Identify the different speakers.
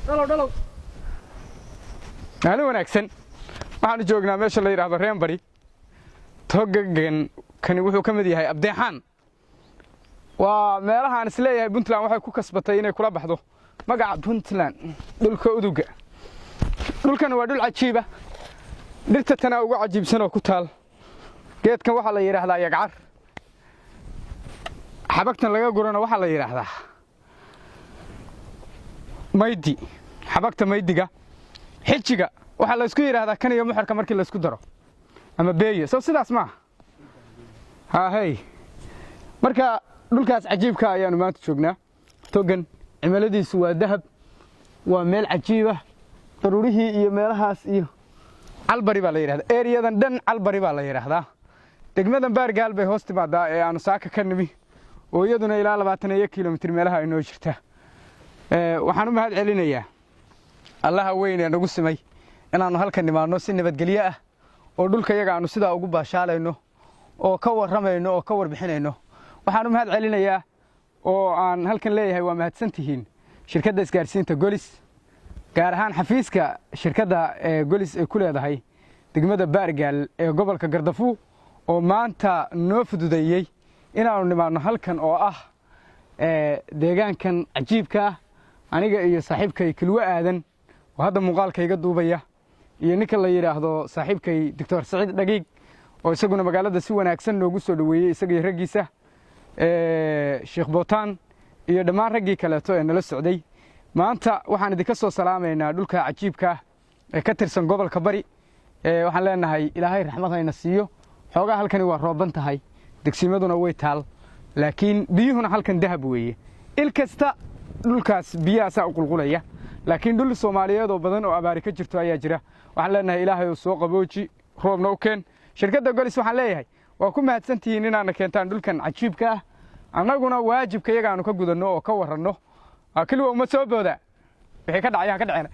Speaker 1: dhalo maalin wanaagsan waxaan joognaa meesha la yiraahdo Reenbari togagan kani wuxuu ka mid yahay Abdeexaan waa meelahan isleeyahay Puntland waxay ku kasbatay inay kula baxdo magaca Puntland dhulka uduga dhulkan waa dhul cajiib ah dhirta tana ugu cajiibsan oo ku taal geedkan waxa la yiraahdaa yagcar xabagtan laga gurana waxa la yiraahdaa maydi xabagta maydiga xijiga waxa la isku yiraahdaa kan iyo muxarka markii la isku daro ama beeyo soo sidaas ma hay marka dhulkaas cajiibka ayaan maanta joognaa togan cimiladiisu waa dahab waa meel cajiib ah daruurihii iyo meelahaas iyo albari baa la yiraahdaa ereyadan dhan albari baa la yiraahdaa degmadan Baargaal bay hoos timaadaa ee aanu saaka ka nimi oo iyaduna ilaa 20 kiiloomitir meelaha ay noo jirtaa waxaan u mahad celinayaa Allah weyn ee nagu simay inaanu halkan nimaano si nabadgelyo ah oo dhulka yaga aanu sida ugu baashaalayno oo ka waramayno oo ka warbixinayno waxaan u mahad celinayaa oo aan halkan leeyahay waa mahadsantihiin shirkadda isgaarsiinta Golis gaar ahaan xafiiska shirkadda Golis ee ku leedahay degmada Baargaal ee gobolka Gardafu oo maanta noo fududeeyay inaanu nimaano halkan oo ah deegaankan cajiibka aniga iyo saaxiibkay Kilwa Aadan oo hadda muuqaalkayga duubaya iyo ninka la yiraahdo saaxiibkay Dr. Saciid Dhagiig oo isaguna magaalada si wanaagsan noogu soo dhaweeyay isaga iyo ragiisa Sheekh Bootaan iyo dhammaan ragii kale ee nala socday maanta waxaan idinka soo salaameynaa dhulka cajiibka ee ka tirsan gobolka Bari waxaan leenahay Ilaahay raxmadayna siiyo xoogaa halkani waa rooban tahay degsimaduna way taal laakiin biyuhuna halkan dahab weeye il kasta dhulkaas biyaha u qulqulaya laakiin dhul Soomaaliyeed oo badan oo abaari ka jirto ayaa jira waxaan leenahay Ilaahay oo soo qabooji roobna u keen shirkadda Golis waxaan leeyahay waa ku mahadsantihiin inaana keentaan dhulkan cajiibka ah annaguna waajibka yaga aanu ka gudano oo ka waranno Kilwa uma soo booda wixii ka dhacay ka dhacayna